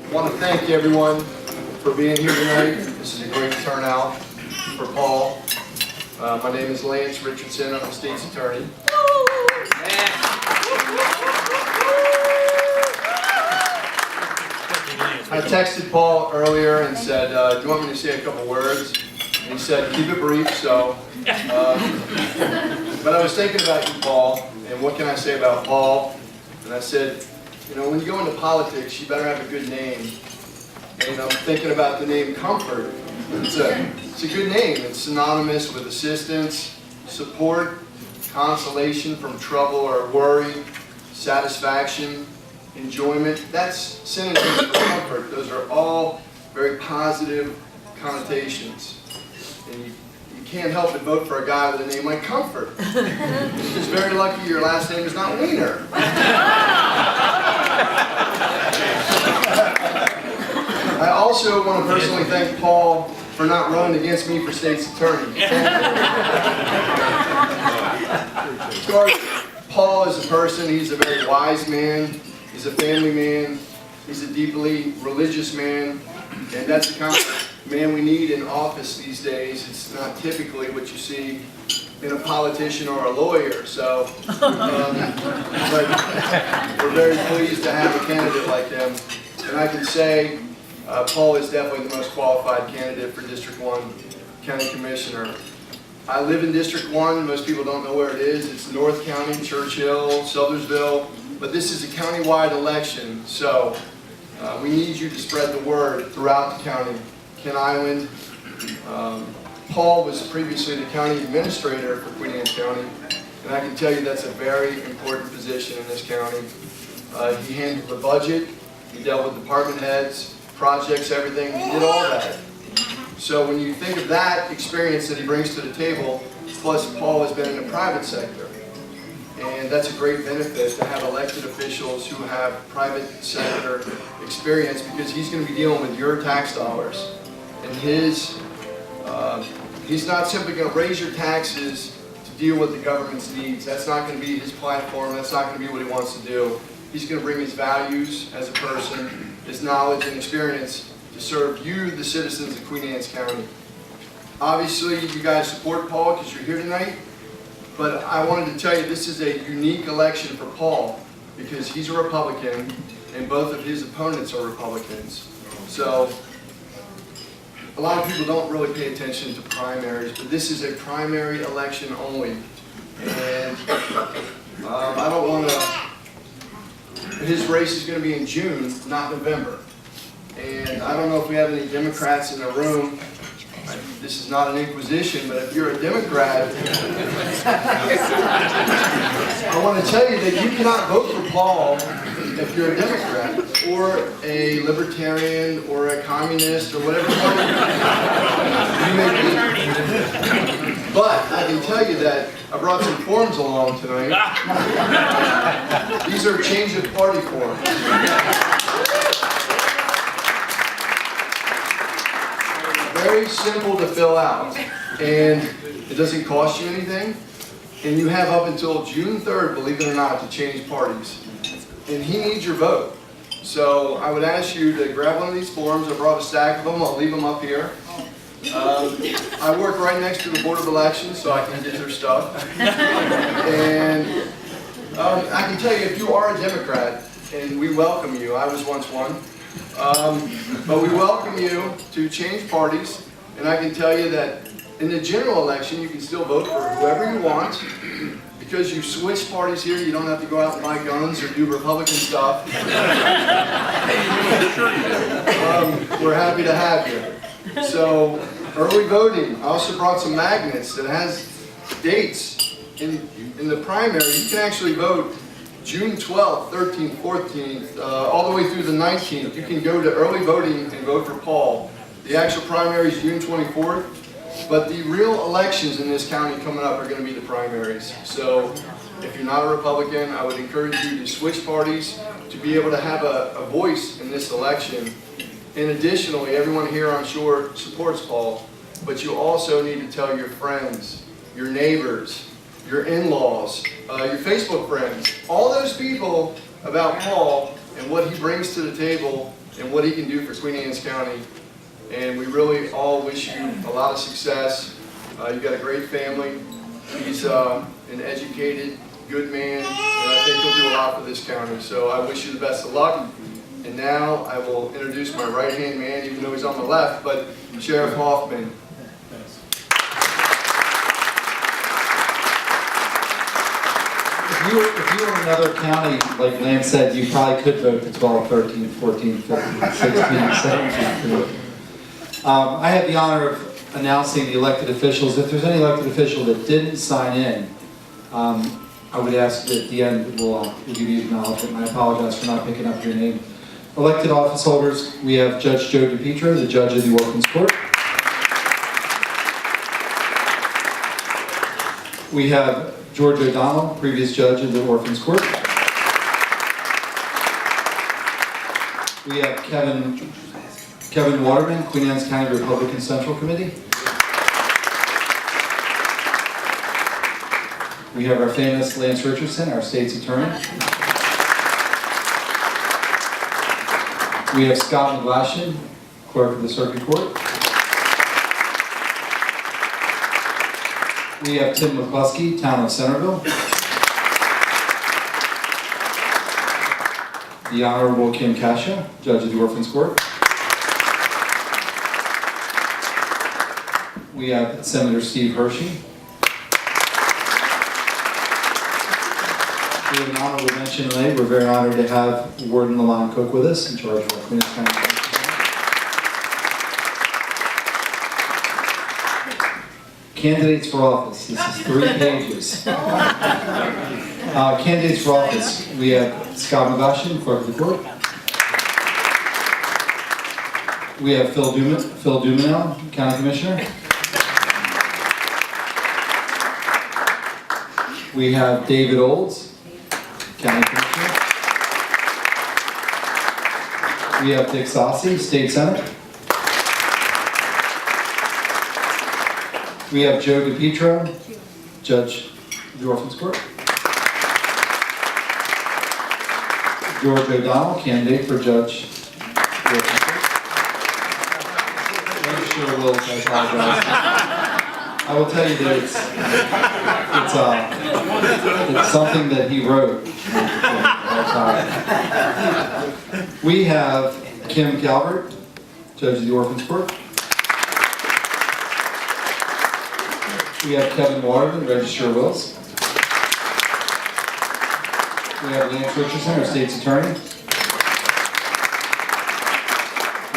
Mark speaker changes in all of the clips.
Speaker 1: I want to thank everyone for being here tonight. This is a great turnout for Paul. My name is Lance Richardson. I'm the state's attorney. I texted Paul earlier and said, do you want me to say a couple words? And he said, keep it brief, so. But I was thinking about you, Paul, and what can I say about Paul? And I said, you know, when you go into politics, you better have a good name. And I'm thinking about the name Comfort. It's a good name. It's synonymous with assistance, support, consolation from trouble or worry, satisfaction, enjoyment. That's synonyms for comfort. Those are all very positive connotations. And you can't help but vote for a guy with a name like Comfort. You're just very lucky your last name is not Wiener. I also want to personally thank Paul for not running against me for state's attorney. Paul is a person, he's a very wise man, he's a family man, he's a deeply religious man, and that's the kind of man we need in office these days. It's not typically what you see in a politician or a lawyer, so but we're very pleased to have a candidate like him. And I can say Paul is definitely the most qualified candidate for District 1 County Commissioner. I live in District 1. Most people don't know where it is. It's North County, Churchill, Sudlersville. But this is a county-wide election, so we need you to spread the word throughout the county. Kent Island. Paul was previously the county administrator for Queen Anne County, and I can tell you that's a very important position in this county. He handled the budget, he dealt with department heads, projects, everything. He did all that. So when you think of that experience that he brings to the table, plus Paul has been in the private sector, and that's a great benefit to have elected officials who have private sector experience, because he's going to be dealing with your tax dollars. And he's not simply going to raise your taxes to deal with the government's needs. That's not going to be his platform. That's not going to be what he wants to do. He's going to bring his values as a person, his knowledge and experience to serve you, the citizens of Queen Anne's County. Obviously, you guys support Paul because you're here tonight, but I wanted to tell you this is a unique election for Paul because he's a Republican and both of his opponents are Republicans. So a lot of people don't really pay attention to primaries, but this is a primary election only. And I don't want to... His race is going to be in June, not November. And I don't know if we have any Democrats in the room. This is not an inquisition, but if you're a Democrat, I want to tell you that you cannot vote for Paul if you're a Democrat or a libertarian or a communist or whatever you may be. But I can tell you that I brought some forms along tonight. These are change of party forms. Very simple to fill out, and it doesn't cost you anything. And you have up until June 3rd, believe it or not, to change parties. And he needs your vote. So I would ask you to grab one of these forms. I brought a stack of them. I'll leave them up here. I work right next to the Board of Elections, so I can get their stuff. And I can tell you, if you are a Democrat, and we welcome you, I was once one, but we welcome you to change parties, and I can tell you that in the general election, you can still vote for whoever you want. Because you switch parties here, you don't have to go out and buy guns or do Republican stuff. We're happy to have you. So, early voting. I also brought some magnets that has dates in the primary. You can actually vote June 12th, 13th, 14th, all the way through the 19th. You can go to early voting and vote for Paul. The actual primary is June 24th. But the real elections in this county coming up are going to be the primaries. So if you're not a Republican, I would encourage you to switch parties to be able to have a voice in this election. And additionally, everyone here, I'm sure, supports Paul, but you also need to tell your friends, your neighbors, your in-laws, your Facebook friends, all those people about Paul and what he brings to the table and what he can do for Queen Anne's County. And we really all wish you a lot of success. You've got a great family. He's an educated, good man, and I think he'll do a lot for this county. So I wish you the best of luck. And now I will introduce my right-hand man, even though he's on the left, but Sheriff Hoffman.
Speaker 2: If you were in another county, like Lance said, you probably could vote for 12, 13, 14, 15, 16, 17. I have the honor of announcing the elected officials. If there's any elected official that didn't sign in, I would ask that at the end we'll give you acknowledgement. I apologize for not picking up your name. Elected office holders, we have Judge Joe DiPietro, the judge of the Orphans Court. We have George O'Donnell, previous judge of the Orphans Court. We have Kevin Waterman, Queen Anne's County Republican Central Committee. We have our famous Lance Richardson, our state's attorney. We have Scott McGlashan, clerk of the Circuit Court. We have Tim McCluskey, town of Centerville. The Honorable Kim Kasha, judge of the Orphans Court. We have Senator Steve Hershey. We have an honorable mention today. We're very honored to have Warden Lalon Cook with us in charge of our Queen Anne's County. Candidates for office. This is 3 pages. Candidates for office. We have Scott McGlashan, clerk of the court. We have Phil Dumanel, county commissioner. We have David Olds, county commissioner. We have Dick Sassi, state senator. We have Joe DiPietro, judge of the Orphans Court. George O'Donnell, candidate for judge of the Orphans Court. Registrar Wills, I apologize. I will tell you that it's something that he wrote. We have Kim Calvert, judge of the Orphans Court. We have Kevin Waterman, Registrar of Wills. We have Lance Richardson, our state's attorney.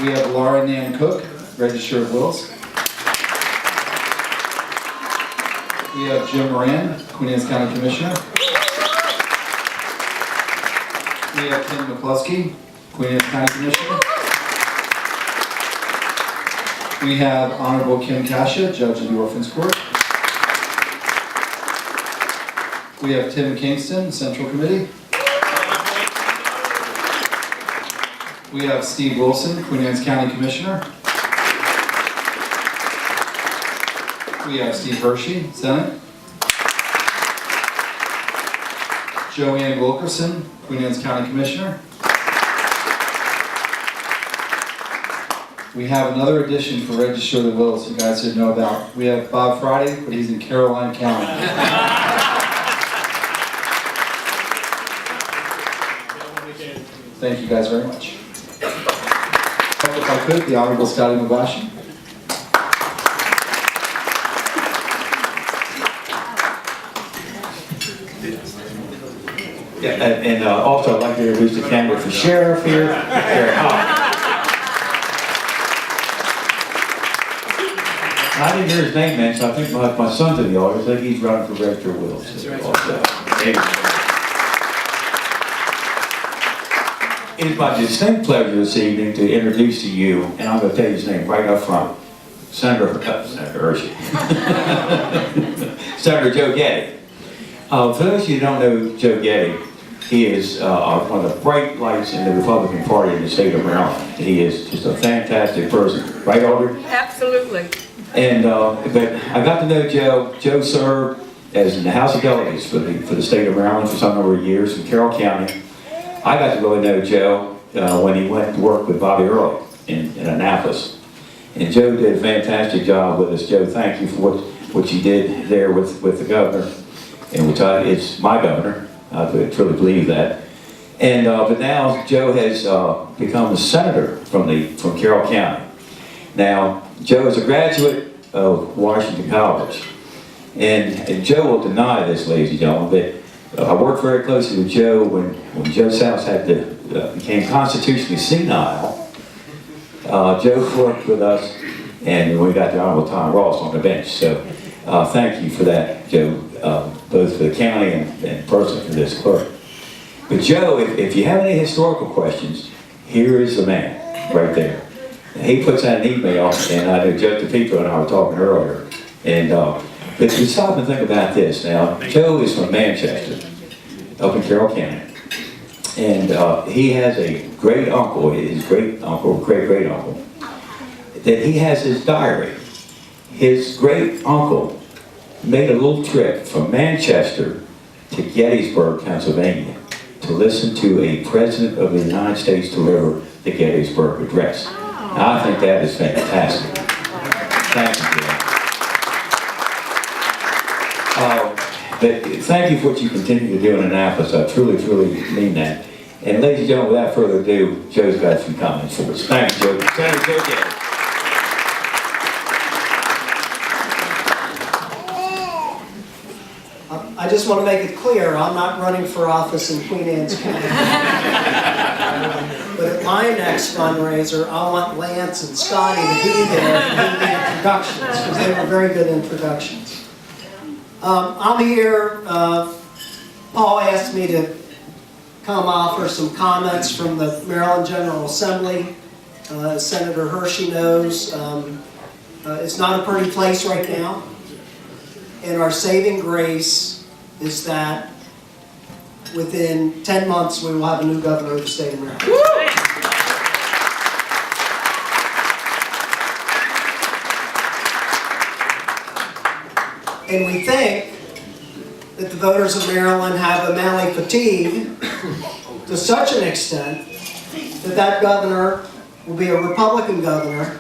Speaker 2: We have Laura Nan Cook, Registrar of Wills. We have Jim Moran, Queen Anne's County Commissioner. We have Tim McCluskey, Queen Anne's County Commissioner. We have Honorable Kim Kasha, Judge of the Orphans Court. We have Tim Kingston, Central Committee. We have Steve Wilson, Queen Anne's County Commissioner. We have Steve Hershey, Senate. Joanne Wilkerson, Queen Anne's County Commissioner. We have another addition for Register of the Wills you guys should know about. We have Bob Friday, but he's in Caroline County. Thank you guys very much. If I could, the Honorable Scotty McGlashan.
Speaker 3: Yeah, and also I'd like to introduce the candidate for sheriff here, Sheriff Hoffman. I didn't hear his name mentioned, so I think my son's in the audience. I think he's running for Register of Wills. That's right. It is my distinct pleasure this evening to introduce to you, and I'm going to tell you his name right up front, Senator Hershey. Senator Joe Getty. For those of you who don't know Joe Getty, he is one of the bright lights in the Republican Party in the state of Maryland. He is just a fantastic person. Right, Audrey?
Speaker 4: Absolutely.
Speaker 3: And but I got to know Joe. Joe served as in the House of Delegates for the state of Maryland for some number of years in Carroll County. I got to really know Joe when he went to work with Bobby Early in Annapolis. And Joe did a fantastic job with us. Joe, thank you for what you did there with the governor, and which it's my governor. I truly believe that. And but now Joe has become a senator from Carroll County. Now Joe is a graduate of Washington College, and Joe will deny this, ladies and gentlemen, but I worked very closely with Joe when Joe's house became constitutionally senile. Joe worked with us, and we got the Honorable Tom Ross on the bench. So thank you for that, Joe, both for the county and personally for this clerk. But Joe, if you have any historical questions, here is the man right there. He puts out an email, and I know Joe DePietro and I were talking earlier. And but you stop and think about this now. Joe is from Manchester, up in Carroll County. And he has a great uncle, his great uncle, great uncle, that he has his diary. His great uncle made a little trip from Manchester to Gettysburg, Pennsylvania, to listen to a President of the United States deliver the Gettysburg Address. Now, I think that is fantastic. Thank you, Joe. But thank you for what you continue to do in Annapolis. I truly, truly mean that. And ladies and gentlemen, without further ado, Joe's got a few comments for us. Thank you, Joe. Senator Joe Getty.
Speaker 4: I just want to make it clear, I'm not running for office in Queen Anne's County. But at my next fundraiser, I want Lance and Scotty to be there and do the introductions, because they were very good introductions. I'm here, Paul asked me to come offer some comments from the Maryland General Assembly. As Senator Hershey knows, it's not a pretty place right now. And our saving grace is that within 10 months we will have a new governor of the state of Maryland. And we think that the voters of Maryland have a Malley fatigue to such an extent that that governor will be a Republican governor,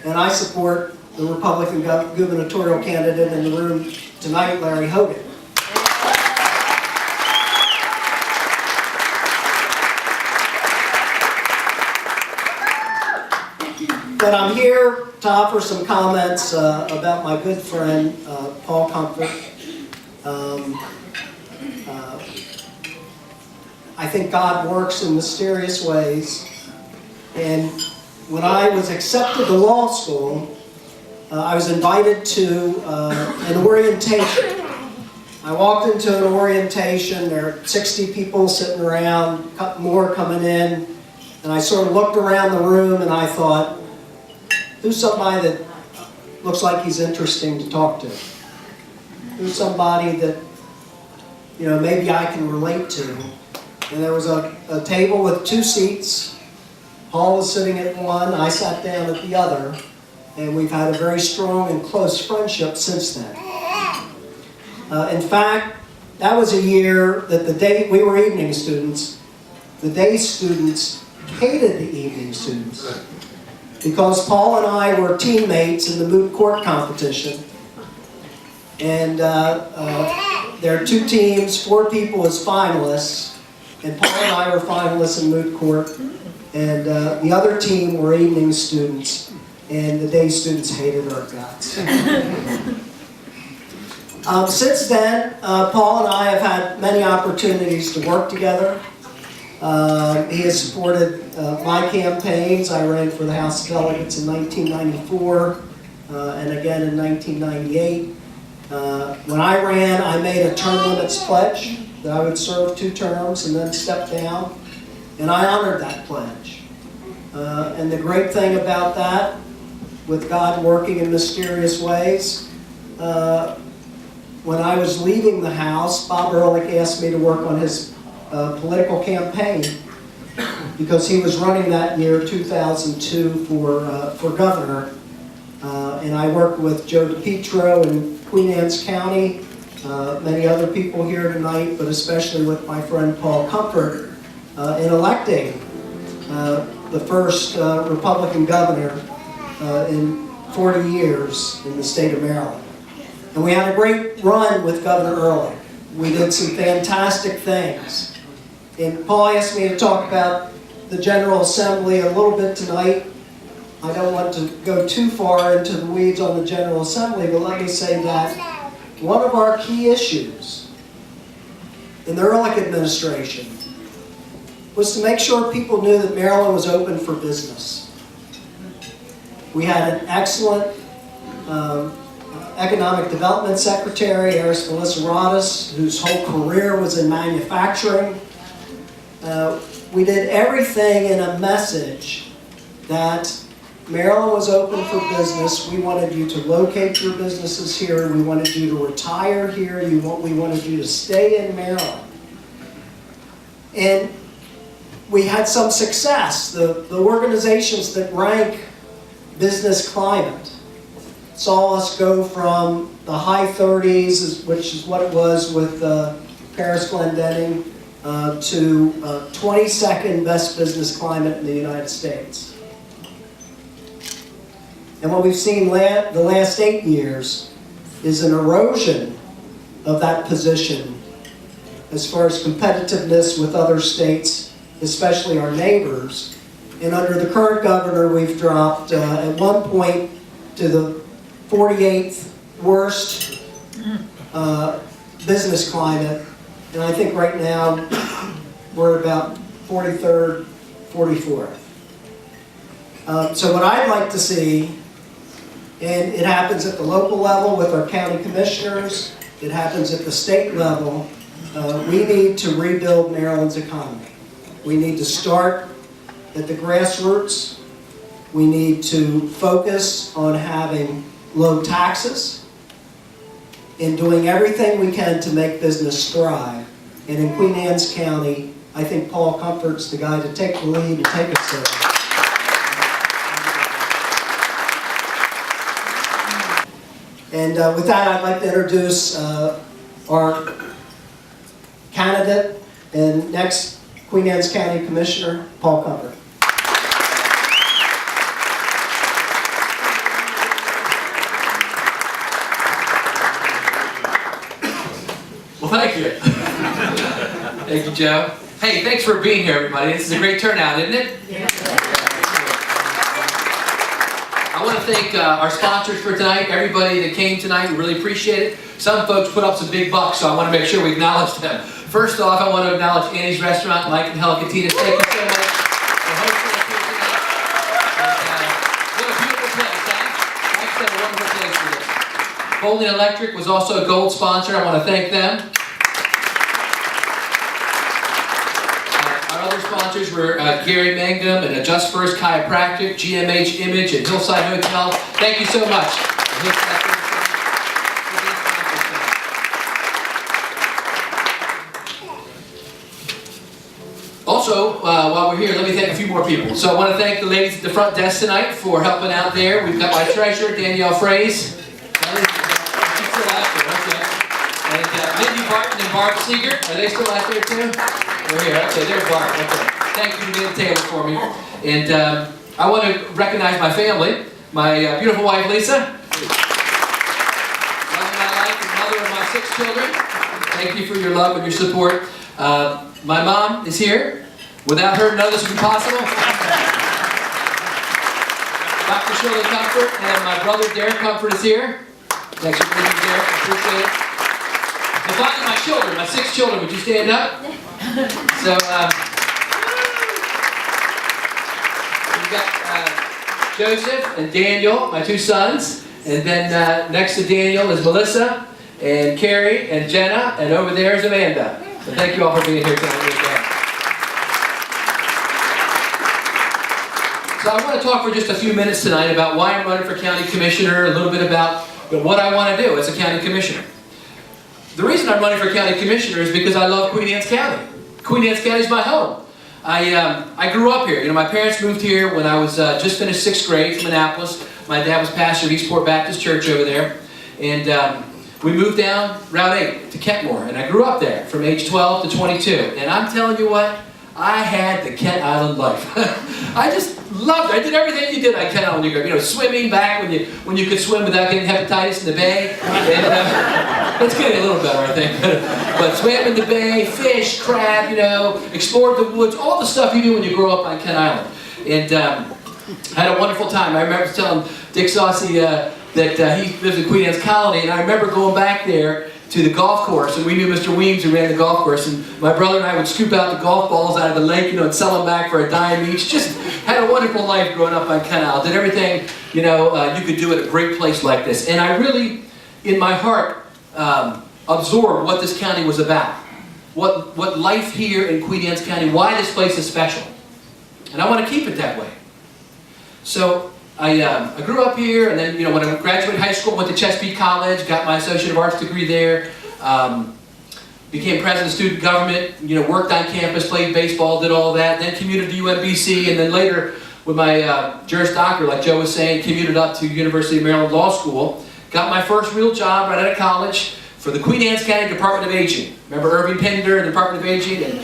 Speaker 4: and I support the Republican gubernatorial candidate in the room tonight, Larry Hogan. But I'm here to offer some comments about my good friend, Paul Comfort. I think God works in mysterious ways. And when I was accepted to law school, I was invited to an orientation. I walked into an orientation, there were 60 people sitting around, more coming in, and I sort of looked around the room and I thought, who's somebody that looks like he's interesting to talk to? Who's somebody that, you know, maybe I can relate to? And there was a table with 2 seats. Paul was sitting at one, I sat down at the other, and we've had a very strong and close friendship since then. In fact, that was a year that the day we were evening students, the day students hated the evening students. Because Paul and I were teammates in the moot court competition. And there are 2 teams, 4 people as finalists. And Paul and I were finalists in moot court. And the other team were evening students. And the day students hated our guts. Since then, Paul and I have had many opportunities to work together. He has supported my campaigns. I ran for the House of Delegates in 1994 and again in 1998. When I ran, I made a term limits pledge that I would serve 2 terms and then step down. And I honored that pledge. And the great thing about that, with God working in mysterious ways, when I was leaving the House, Bob Ehrlich asked me to work on his political campaign because he was running that year, 2002, for governor. And I worked with Joe DePietro in Queen Anne's County, many other people here tonight, but especially with my friend Paul Comfort in electing the first Republican governor in 40 years in the state of Maryland. And we had a great run with Governor Early. We did some fantastic things. And Paul asked me to talk about the General Assembly a little bit tonight. I don't want to go too far into the weeds on the General Assembly, but let me say that one of our key issues in the Ehrlich administration was to make sure people knew that Maryland was open for business. We had an excellent economic development secretary, Eris Melissa, whose whole career was in manufacturing. We did everything in a message that Maryland was open for business. We wanted you to locate your businesses here. We wanted you to retire here. We wanted you to stay in Maryland. And we had some success. The organizations that rank business climate saw us go from the high 30s, which is what it was with Paris Glendenning, to 22nd best business climate in the United States. And what we've seen the last 8 years is an erosion of that position as far as competitiveness with other states, especially our neighbors. And under the current governor, we've dropped at one point to the 48th worst business climate. And I think right now we're about 43rd, 44th. So what I'd like to see, and it happens at the local level with our county commissioners, it happens at the state level, we need to rebuild Maryland's economy. We need to start at the grassroots. We need to focus on having low taxes and doing everything we can to make business thrive. And in Queen Anne's County, I think Paul Comfort's the guy to take the lead and take us there. And with that, I'd like to introduce our candidate and next Queen Anne's County Commissioner, Paul Comfort.
Speaker 5: Well, thank you. Thank you, Joe. Hey, thanks for being here, everybody. This is a great turnout, isn't it? Yeah. I want to thank our sponsors for tonight, everybody that came tonight. We really appreciate it. Some folks put up some big bucks, so I want to make sure we acknowledge them. First off, I want to acknowledge Annie's Restaurant, Mike and Helen Katinas. Thank you so much for hosting us here tonight. And, what a beautiful place, huh? Like I said, a wonderful place for this. Bowling Electric was also a gold sponsor. I want to thank them. Our other sponsors were Gary Mangum and Adjust First Chiropractic, GMH Image, and Hillside Hotel. Thank you so much. Also, while we're here, let me thank a few more people. So I want to thank the ladies at the front desk tonight for helping out there. We've got my treasurer, Danielle Fraze. She's still out there, okay. And Mindy Barton and Barb Seeger, are they still out there too? They're here, okay, there's Barb, okay. Thank you for being at the table for me. And I want to recognize my family, my beautiful wife, Lisa. Love of my life and mother of my 6 children. Thank you for your love and your support. My mom is here. Without her, none of this would be possible. Dr. Shirley Comfort and my brother Derek Comfort is here. Thanks for being here, Derek. I appreciate it. And finally, my children, my 6 children. Would you stand up? So, we've got Joseph and Daniel, my 2 sons. And then next to Daniel is Melissa and Carrie and Jenna. And over there is Amanda. So thank you all for being here tonight. So I want to talk for just a few minutes tonight about why I'm running for county commissioner, a little bit about what I want to do as a county commissioner. The reason I'm running for county commissioner is because I love Queen Anne's County. Queen Anne's County is my home. I grew up here. You know, my parents moved here when I was just finished 6th grade from Annapolis. My dad was pastor of Eastport Baptist Church over there. And we moved down Route 8 to Kentmore, and I grew up there from age 12 to 22. And I'm telling you what, I had the Kent Island life. I just loved it. I did everything you did on Kent Island. You know, swimming back when you could swim without getting hepatitis in the bay. And, it's getting a little better, I think. But swam in the bay, fish, crab, you know, explored the woods, all the stuff you do when you grow up on Kent Island. And had a wonderful time. I remember telling Dick Saucy that he lives in Queen Anne's Colony, and I remember going back there to the golf course, and we knew Mr. Weems who ran the golf course, and my brother and I would scoop out the golf balls out of the lake, you know, and sell them back for a dime each. Just had a wonderful life growing up on Kent Island. Did everything, you know, you could do at a great place like this. And I really, in my heart, absorbed what this county was about. What life here in Queen Anne's County, why this place is special. And I want to keep it that way. So I grew up here, and then, you know, when I graduated high school, went to Chesapeake College, got my Associate of Arts degree there, became president of student government, you know, worked on campus, played baseball, did all that, then commuted to UMBC, and then later, with my Juris Doctor, like Joe was saying, commuted up to University of Maryland Law School, got my first real job right out of college for the Queen Anne's County Department of Aging. Remember Irving Pender, the Department of Aging, and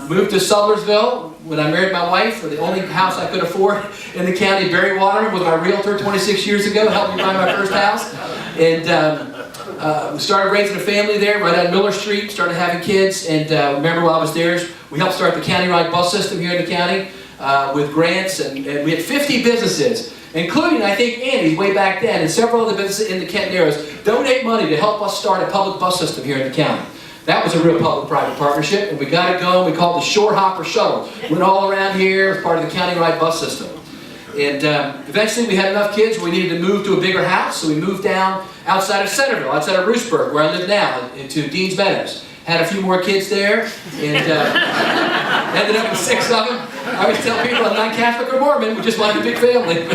Speaker 5: moved to Sudlersville when I married my wife, for the only house I could afford in the county. Barry Waterman was my realtor 26 years ago, helped me buy my first house. And we started raising a family there right on Miller Street, started having kids. And remember while I was there, we helped start the county-wide bus system here in the county with grants. And we had 50 businesses, including, I think, Andy's way back then, and several other businesses in the Kent Narrows, donate money to help us start a public bus system here in the county. That was a real public-private partnership, and we got it going. We called it the Shore Hopper Shuttle. Went all around here as part of the county-wide bus system. And eventually we had enough kids where we needed to move to a bigger house, so we moved down outside of Centerville, outside of Roosburg, where I live now, into Deans Meadows. Had a few more kids there, and ended up with 6 of them. I always tell people I'm not Catholic or Mormon, we just like a big family.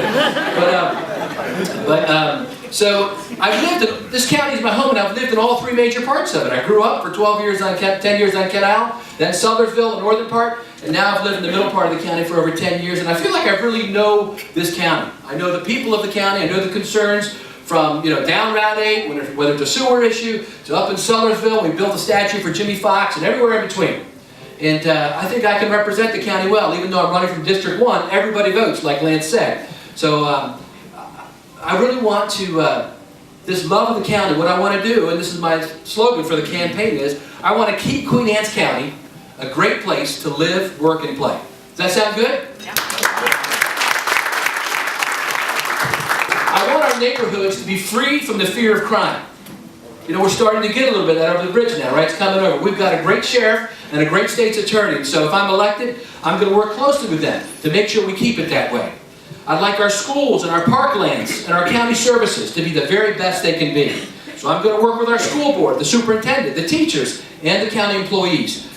Speaker 5: So I've lived in, this county is my home, and I've lived in all 3 major parts of it. I grew up for 12 years on 10 years on Kent Island, then Sudlersville, the northern part, and now I've lived in the middle part of the county for over 10 years, and I feel like I really know this county. I know the people of the county, I know the concerns from, you know, down Route 8, whether it's a sewer issue, to up in Sudlersville, we built a statue for Jimmy Fox, and everywhere in between. And I think I can represent the county well, even though I'm running from District 1, everybody votes, like Lance said. So I really want to, this love of the county, what I want to do, and this is my slogan for the campaign, is I want to keep Queen Anne's County a great place to live, work, and play. Does that sound good? Yeah. I want our neighborhoods to be free from the fear of crime. You know, we're starting to get a little bit of that over the bridge now, right? It's coming over. We've got a great sheriff and a great state's attorney. So if I'm elected, I'm going to work closely with them to make sure we keep it that way. I'd like our schools and our parklands and our county services to be the very best they can be. So I'm going to work with our school board, the superintendent, the teachers, and the county employees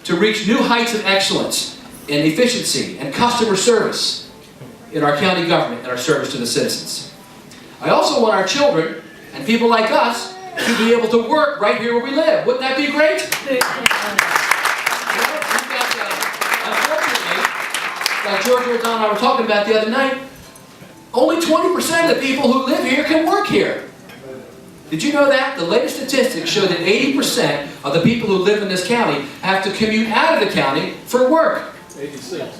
Speaker 5: to reach new heights of excellence and efficiency and customer service in our county government and our service to the citizens. I also want our children and people like us to be able to work right here where we live. Wouldn't that be great? Unfortunately, like George O'Donnell and I were talking about the other night, only 20% of the people who live here can work here. Did you know that? The latest statistics show that 80% of the people who live in this county have to commute out of the county for work.
Speaker 6: 86.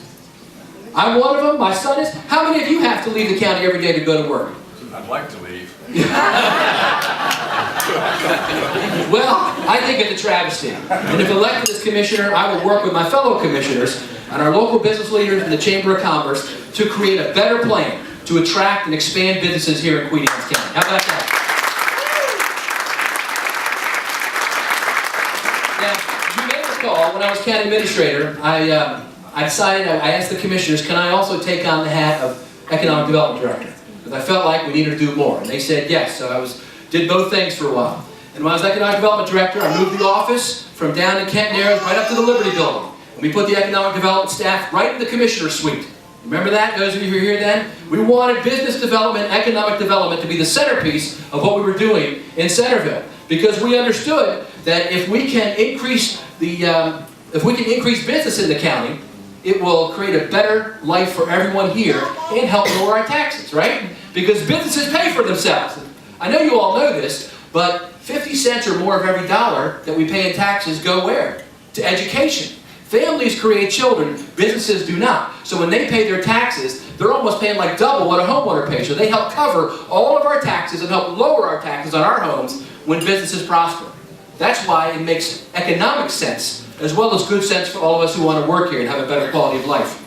Speaker 5: I'm one of them, my son is. How many of you have to leave the county every day to go to work?
Speaker 6: I'd like to leave.
Speaker 5: Well, I think it's a travesty. And if elected as commissioner, I will work with my fellow commissioners and our local business leaders in the Chamber of Commerce to create a better plan to attract and expand businesses here in Queen Anne's County. How about that? Now, you may recall, when I was county administrator, I decided, I asked the commissioners, can I also take on the hat of Economic Development Director? Because I felt like we needed to do more. And they said yes, so I did both things for a while. And when I was Economic Development Director, I moved the office from down in Kent Narrows right up to the Liberty Building. And we put the Economic Development staff right in the Commissioner's Suite. Remember that, those of you who were here then? We wanted business development, economic development to be the centerpiece of what we were doing in Centerville. Because we understood that if we can increase business in the county, it will create a better life for everyone here and help lower our taxes, right? Because businesses pay for themselves. I know you all know this, but 50 cents or more of every dollar that we pay in taxes go where? To education. Families create children, businesses do not. So when they pay their taxes, they're almost paying like double what a homeowner pays. So they help cover all of our taxes and help lower our taxes on our homes when businesses prosper. That's why it makes economic sense, as well as good sense for all of us who want to work here and have a better quality of life.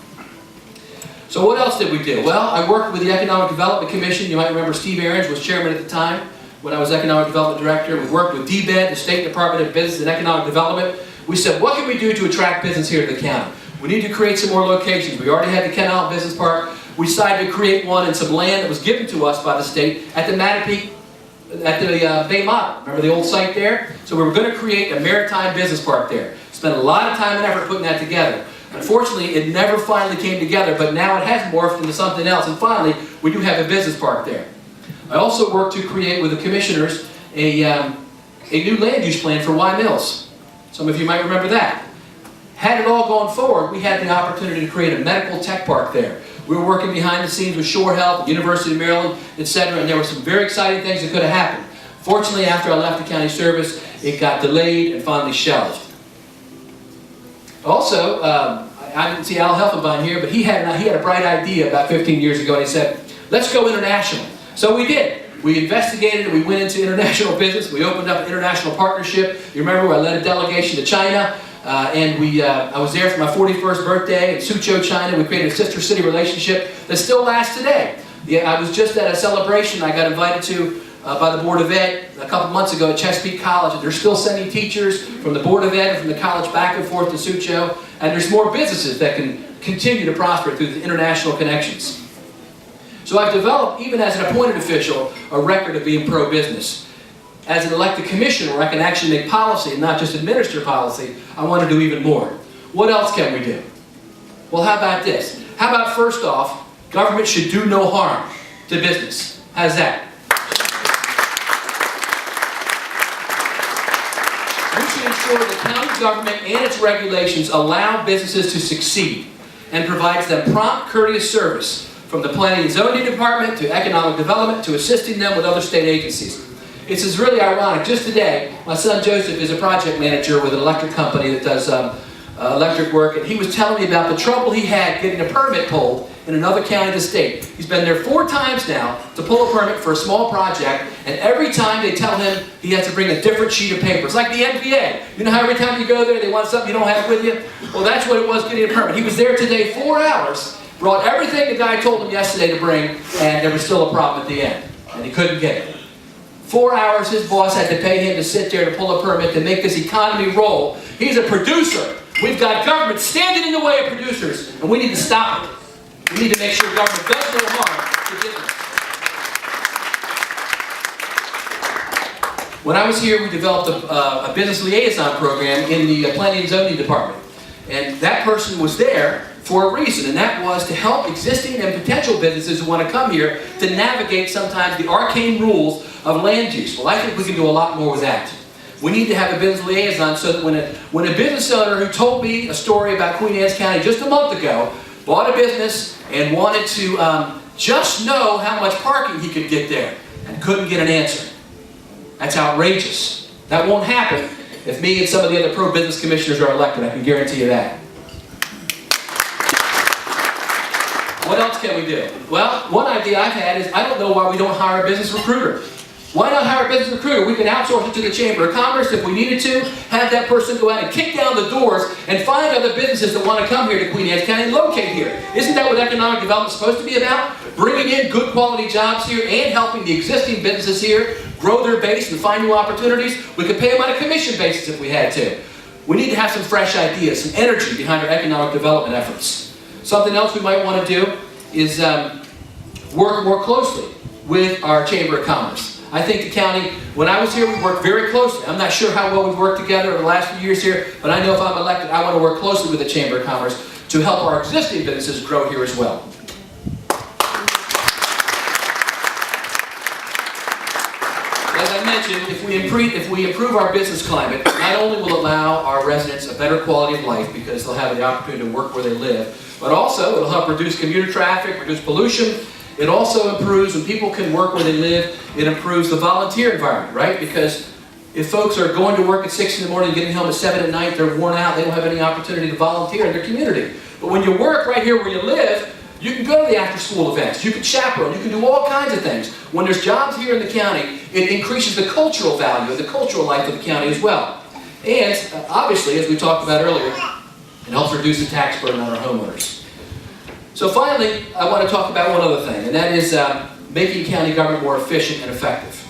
Speaker 5: So what else did we do? Well, I worked with the Economic Development Commission. You might remember Steve Ahrens was chairman at the time when I was Economic Development Director. We worked with DBED, the State Department of Business and Economic Development. We said, what can we do to attract business here to the county? We need to create some more locations. We already had the Kent Island Business Park. We decided to create one in some land that was given to us by the state at the Mattapique, at the Bay Model. Remember the old site there? So we were going to create a maritime business park there. Spent a lot of time and effort putting that together. Unfortunately, it never finally came together, but now it has morphed into something else, and finally, we do have a business park there. I also worked to create with the commissioners a new land use plan for Y Mills. Some of you might remember that. Had it all gone forward, we had the opportunity to create a medical tech park there. We were working behind the scenes with Shore Health, University of Maryland, etc., and there were some very exciting things that could have happened. Fortunately, after I left the county service, it got delayed and finally shelved. Also, I didn't see Al Helfenbein here, but he had a bright idea about 15 years ago, and he said, let's go international. So we did. We investigated, we went into international business, we opened up an international partnership. You remember I led a delegation to China, and I was there for my 41st birthday in Suzhou, China. We created a sister city relationship that still lasts today. Yeah, I was just at a celebration I got invited to by the Board of Ed a couple months ago at Chesapeake College, and they're still sending teachers from the Board of Ed and from the college back and forth to Suzhou, and there's more businesses that can continue to prosper through the international connections. So I've developed, even as an appointed official, a record of being pro-business. As an elected commissioner, where I can actually make policy and not just administer policy, I want to do even more. What else can we do? Well, how about this? How about, first off, government should do no harm to business. How's that? We should ensure the county government and its regulations allow businesses to succeed and provides them prompt, courteous service, from the Planning and Zoning Department to Economic Development to assisting them with other state agencies. It's really ironic. Just today, my son Joseph is a project manager with an electric company that does electric work, and he was telling me about the trouble he had getting a permit pulled in another county of the state. He's been there 4 times now to pull a permit for a small project, and every time they tell him he has to bring a different sheet of paper. It's like the NPA. You know how every time you go there they want something you don't have with you? Well, that's what it was getting a permit. He was there today 4 hours, brought everything the guy told him yesterday to bring, and there was still a problem at the end, and he couldn't get it. 4 hours his boss had to pay him to sit there to pull a permit to make this economy roll. He's a producer. We've got government standing in the way of producers, and we need to stop it. We need to make sure government does no harm to business. When I was here, we developed a business liaison program in the Planning and Zoning Department. And that person was there for a reason, and that was to help existing and potential businesses who want to come here to navigate sometimes the arcane rules of land use. Well, I think we can do a lot more with that. We need to have a business liaison so that when a business owner who told me a story about Queen Anne's County just a month ago, bought a business and wanted to just know how much parking he could get there and couldn't get an answer. That's outrageous. That won't happen if me and some of the other pro-business commissioners are elected. I can guarantee you that. What else can we do? Well, one idea I've had is I don't know why we don't hire a business recruiter. Why not hire a business recruiter? We can outsource it to the Chamber of Commerce if we needed to, have that person go out and kick down the doors and find other businesses that want to come here to Queen Anne's County and locate here. Isn't that what economic development is supposed to be about? Bringing in good quality jobs here and helping the existing businesses here grow their base and find new opportunities. We could pay them on a commission basis if we had to. We need to have some fresh ideas, some energy behind our economic development efforts. Something else we might want to do is work more closely with our Chamber of Commerce. I think the county, when I was here, we worked very closely. I'm not sure how well we've worked together over the last few years here, but I know if I'm elected, I want to work closely with the Chamber of Commerce to help our existing businesses grow here as well. As I mentioned, if we improve our business climate, not only will it allow our residents a better quality of life because they'll have the opportunity to work where they live, but also it'll help reduce commuter traffic, reduce pollution. It also improves, when people can work where they live, it improves the volunteer environment, right? Because If folks are going to work at 6 in the morning and getting home at 7 at night, they're worn out, they don't have any opportunity to volunteer in their community. But when you work right here where you live, you can go to the after-school events, you can chaperone, you can do all kinds of things. When there's jobs here in the county, it increases the cultural value, the cultural life of the county as well. And obviously, as we talked about earlier, it helps reduce the tax burden on our homeowners. So finally, I want to talk about one other thing, and that is making county government more efficient and effective.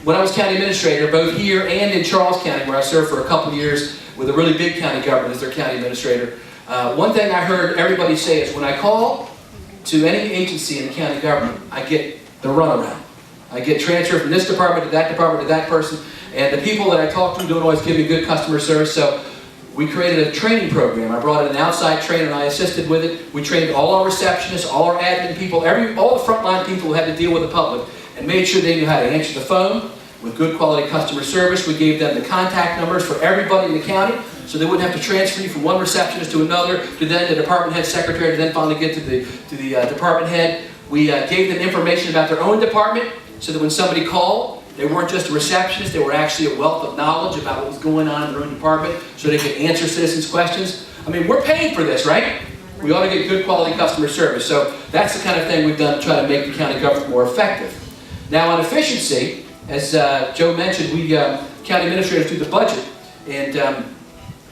Speaker 5: When I was county administrator, both here and in Charles County, where I served for a couple years with a really big county government as their county administrator, one thing I heard everybody say is when I call to any agency in the county government, I get the runaround. I get transferred from this department to that person, and the people that I talk to don't always give me good customer service, so we created a training program. I brought in an outside trainer and I assisted with it. We trained all our receptionists, all our admin people, all the frontline people who had to deal with the public, and made sure they knew how to answer the phone with good quality customer service. We gave them the contact numbers for everybody in the county, so they wouldn't have to transfer you from one receptionist to another, to then the department head secretary, to then finally get to the department head. We gave them information about their own department, so that when somebody called, they weren't just a receptionist, they were actually a wealth of knowledge about what was going on in their own department, so they could answer citizens' questions. I mean, we're paying for this, right? We ought to get good quality customer service. So that's the kind of thing we've done to try to make the county government more effective. Now on efficiency, as Joe mentioned, we county administrators do the budget, and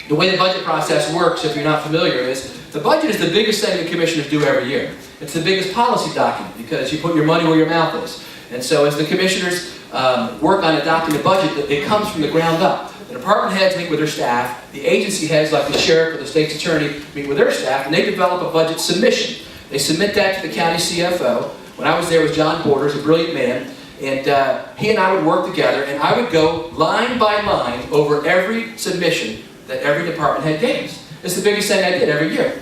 Speaker 5: the way the budget process works, if you're not familiar, is the budget is the biggest thing the commissioners do every year. It's the biggest policy document because you put your money where your mouth is. And so as the commissioners work on adopting the budget, it comes from the ground up. The department heads meet with their staff, the agency heads like the sheriff or the state's attorney meet with their staff, and they develop a budget submission. They submit that to the county CFO. When I was there with John Borders, a brilliant man, and he and I would work together, and I would go line by line over every submission that every department head gave us. It's the biggest thing I did every year.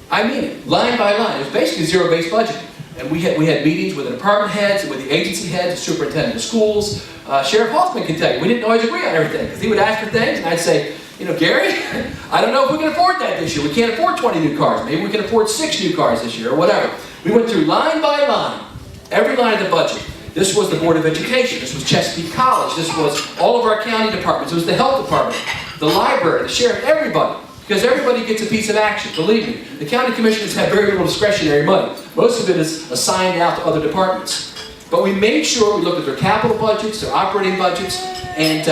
Speaker 5: I mean it, line by line. It was basically zero-based budgeting. And we had meetings with the department heads, and with the agency heads, the superintendent of schools. Sheriff Hoffman can tell you, we didn't always agree on everything, because he would ask for things, and I'd say, you know, Gary, I don't know if we can afford that this year. We can't afford 20 new cars. Maybe we can afford 6 new cars this year, or whatever. We went through line by line, every line of the budget. This was the Board of Education. This was Chesapeake College. This was all of our county departments. It was the health department, the library, the sheriff, everybody. Because everybody gets a piece of action, believe me. The county commissioners have very little discretionary money. Most of it is assigned out to other departments. But we made sure we looked at their capital budgets, their operating budgets, and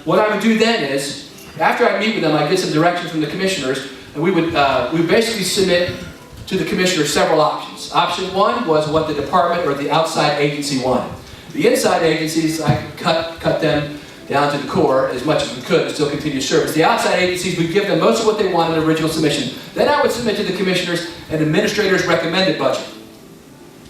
Speaker 5: what I would do then is, after I meet with them, I'd get some direction from the commissioners, and we would basically submit to the commissioners several options. Option 1 was what the department or the outside agency wanted. The inside agencies, I could cut them down to the core as much as we could and still continue service. The outside agencies, we'd give them most of what they wanted in the original submission. Then I would submit to the commissioners an administrator's recommended budget.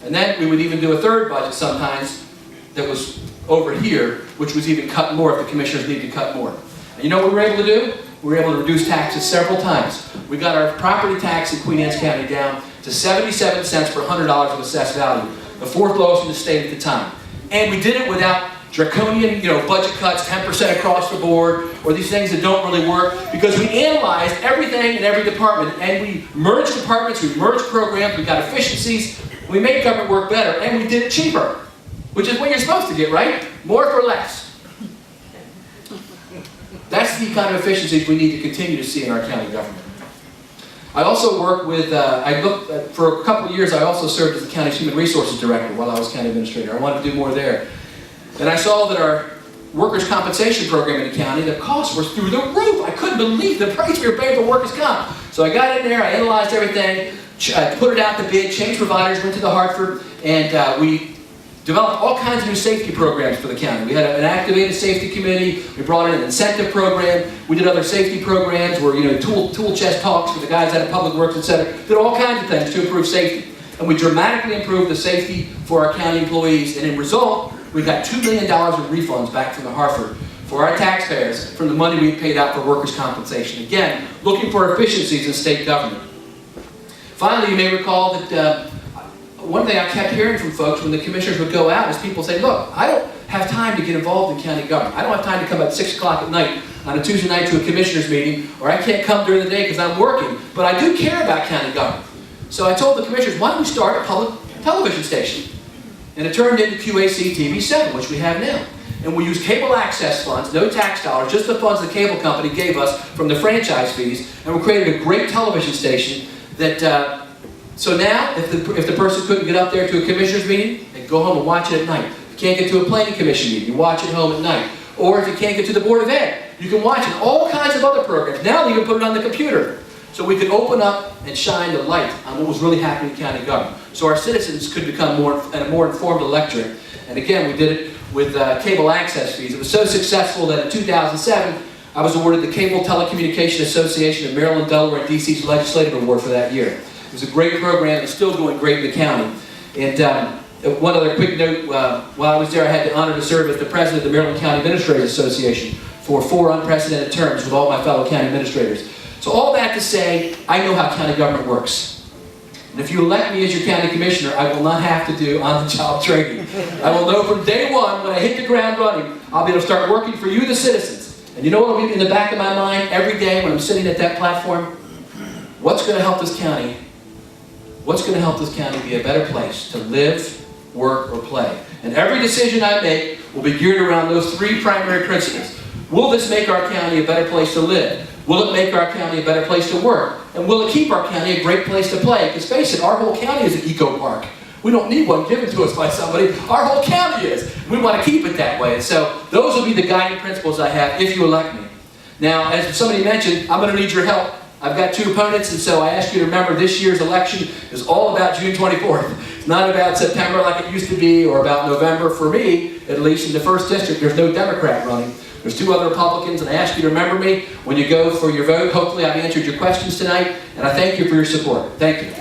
Speaker 5: And then we would even do a third budget sometimes that was over here, which was even cut more if the commissioners needed to cut more. And you know what we were able to do? We were able to reduce taxes several times. We got our property tax in Queen Anne's County down to 77 cents per $100 of assessed value, the 4th lowest in the state at the time. And we did it without draconian, budget cuts, 10% across the board, or these things that don't really work, because we analyzed everything in every department, and we merged departments, we merged programs, we got efficiencies, we made government work better, and we did it cheaper, which is what you're supposed to get, right? More for less. That's the kind of efficiencies we need to continue to see in our county government. I also work with, for a couple of years, I also served as the county's human resources director while I was county administrator. I wanted to do more there. And I saw that our workers' compensation program in the county, the costs were through the roof. I couldn't believe the price we were paying for workers' comp. So I got in there, I analyzed everything, put it out to bid, changed providers, went to the Hartford, and we developed all kinds of new safety programs for the county. We had an activated safety committee, we brought in an incentive program, we did other safety programs where, tool chest talks for the guys out of public works, etc. Did all kinds of things to improve safety. And we dramatically improved the safety for our county employees, and in result, we got $2 million in refunds back from the Hartford for our taxpayers from the money we paid out for workers' compensation. Again, looking for efficiencies in state government. Finally, you may recall that one thing I kept hearing from folks when the commissioners would go out is people say, look, I don't have time to get involved in county government. I don't have time to come at 6 o'clock at night on a Tuesday night to a commissioners meeting, or I can't come during the day because I'm working, but I do care about county government. So I told the commissioners, why don't we start a public television station? And it turned into QAC TV7, which we have now. and we used cable access funds, no tax dollars, just the funds the cable company gave us from the franchise fees, and we created a great television station that, so now, if the person couldn't get up there to a commissioner's meeting, they can go home and watch it at night. If you can't get to a planning commission meeting, you watch it home at night. Or if you can't get to the Board of Ed, you can watch it. All kinds of other programs. Now they can put it on the computer. So we can open up and shine the light on what was really happening in county government. So our citizens could become a more informed electorate. And again, we did it with cable access fees. It was so successful that in 2007, I was awarded the Cable Telecommunication Association of Maryland, Delaware, and DC's Legislative Award for that year. It was a great program. It's still going great in the county. And one other quick note, while I was there, I had the honor to serve as the president of the Maryland County Administrators Association for 4 unprecedented terms with all my fellow county administrators. So all that to say, I know how county government works. And if you elect me as your county commissioner, I will not have to do on-the-job training. I will know from day one, when I hit the ground running, I'll be able to start working for you, the citizens. And you know what will be in the back of my mind every day when I'm sitting at that platform? What's going to help this county? What's going to help this county be a better place to live, work, or play? And every decision I make will be geared around those 3 primary principles. Will this make our county a better place to live? Will it make our county a better place to work? And will it keep our county a great place to play? Because face it, our whole county is an eco park. We don't need one given to us by somebody. Our whole county is. We want to keep it that way. And so those will be the guiding principles I have if you elect me. Now, as somebody mentioned, I'm going to need your help. I've got 2 opponents, and so I ask you to remember this year's election is all about June 24th. It's not about September like it used to be, or about November. For me, at least in the 1st district, there's no Democrat running. There's 2 other Republicans, and I ask you to remember me when you go for your vote. Hopefully I've answered your questions tonight, and I thank you for your support. Thank you.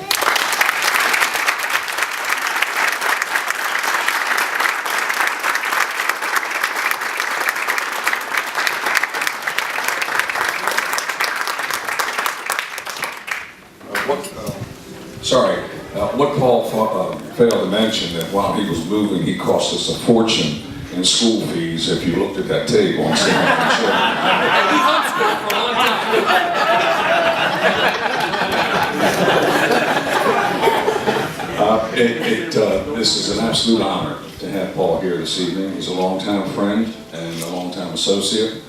Speaker 6: What Paul failed to mention that while he was moving, he cost us a fortune in school fees if you looked at that table and seen this is an absolute honor to have Paul here this evening. He's a longtime friend and a longtime associate,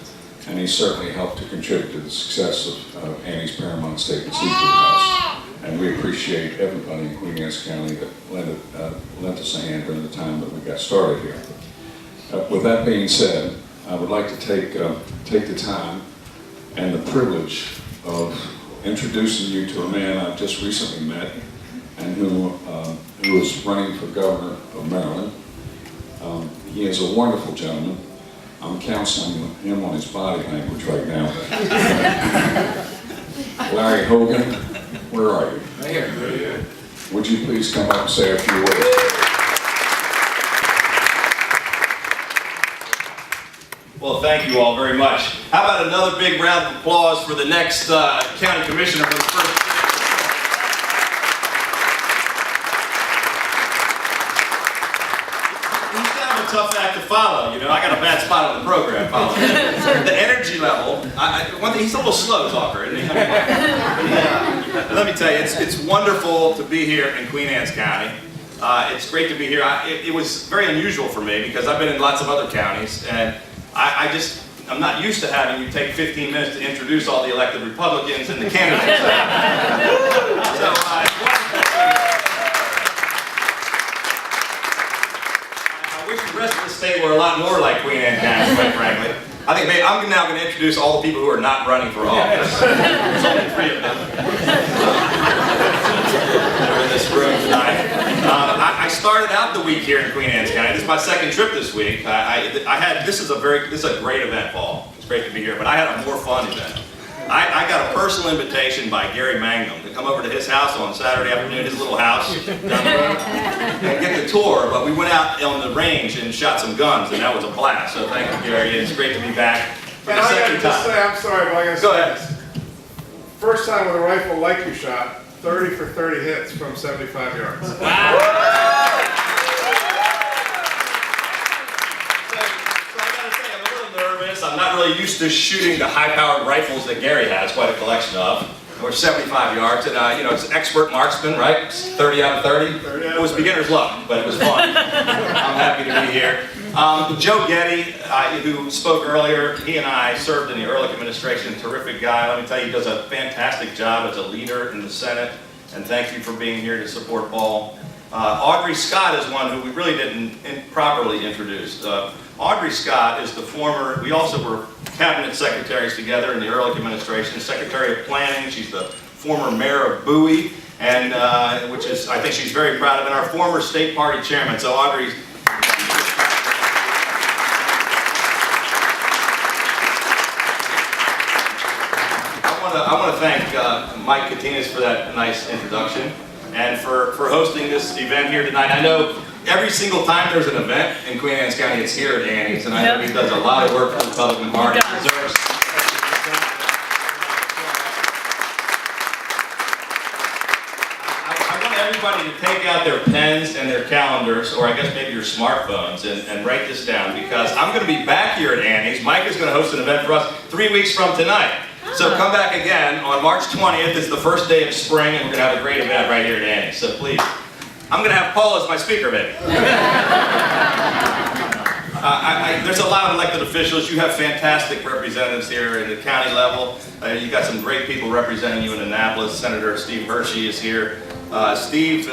Speaker 6: and he certainly helped to contribute to the success of Annie's Paramount State Seafood House. And we appreciate everybody in Queen Anne's County that lent us a hand during the time that we got started here. With that being said, I would like to take the time and the privilege of introducing you to a man I've just recently met and who is running for governor of Maryland. He is a wonderful gentleman. I'm counseling him on his body language right now. Larry Hogan, where are you?
Speaker 5: Right here.
Speaker 6: Would you please come up and say a few words?
Speaker 7: Well, thank you all very much. How about another big round of applause for the next county commissioner for the first year? He's kind of a tough act to follow, you know. I got a bad spot on the program following him. The energy level, one thing, he's a little slow talker, isn't he? Let me tell you, it's wonderful to be here in Queen Anne's County. It's great to be here. It was very unusual for me because I've been in lots of other counties, and I'm not used to having you take 15 minutes to introduce all the elected Republicans and the candidates. So, I wish the rest of the state were a lot more like Queen Anne County, quite frankly. I think maybe I'm now going to introduce all the people who are not running for office. There's only 3 of them. They're in this room tonight. I started out the week here in Queen Anne's County. This is my 2nd trip this week. This is a great event, Paul. It's great to be here, but I had a more fun event. I got a personal invitation by Gary Mangum to come over to his house on Saturday afternoon, his little house down the road, and get the tour. But we went out on the range and shot some guns, and that was a blast. So thank you, Gary. It's great to be back for the second time.
Speaker 8: I'm sorry, but I gotta say
Speaker 7: Go ahead.
Speaker 8: this. First time with a rifle like you shot, 30 for 30 hits from 75 yards.
Speaker 7: Wow. I'm not really used to shooting the high-powered rifles that Gary has, quite a collection of. or 75 yards. And you know, it's an expert marksman, right? 30 out of 30. It was beginner's luck, but it was fun. I'm happy to be here. Joe Getty, who spoke earlier, he and I served in the Ehrlich administration. Terrific guy. Let me tell you, he does a fantastic job as a leader in the Senate. And thank you for being here to support Paul. Audrey Scott is one who we really didn't properly introduce. Audrey Scott is the former, we also were cabinet secretaries together in the Ehrlich administration, Secretary of Planning. She's the former mayor of Bowie, and which is, I think she's very proud of, and our former state party chairman. So Audrey's I want to thank Mike Katinas for that nice introduction and for hosting this event here tonight. I know every single time there's an event in Queen Anne's County, it's here at Annie's, and I know he does a lot of work for the public and heart. He deserves. I want everybody to take out their pens and their calendars, or I guess maybe your smartphones, and write this down, because I'm going to be back here at Annie's. Mike is going to host an event for us 3 weeks from tonight. So come back again on March 20th. It's the first day of spring, and we're going to have a great event right here at Annie's. So please, I'm going to have Paul as my speaker, maybe. There's a lot of elected officials. You have fantastic representatives here at the county level. You've got some great people representing you in Annapolis. Senator Steve Hershey is here. Steve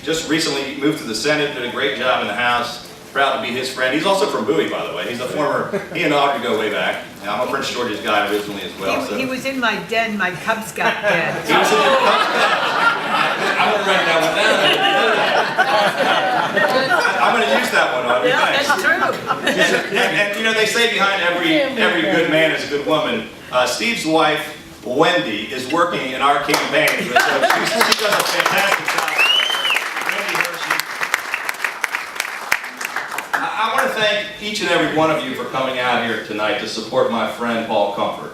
Speaker 7: just recently moved to the Senate, did a great job in the House. Proud to be his friend. He's also from Bowie, by the way. He's a former, he and Audrey go way back. I'm a Prince George's guy originally as well.
Speaker 9: He was in my den, my Cub Scout den.
Speaker 7: He was in your Cub Scout. I'm going to write that one down. I'm going to use that one, Audrey.
Speaker 9: Yeah,
Speaker 7: Thanks.
Speaker 9: that's true.
Speaker 7: And you know, they say behind every good man is a good woman. Steve's wife, Wendy, is working in our campaign. So she does a fantastic job. I want to thank each and every one of you for coming out here tonight to support my friend Paul Comfort.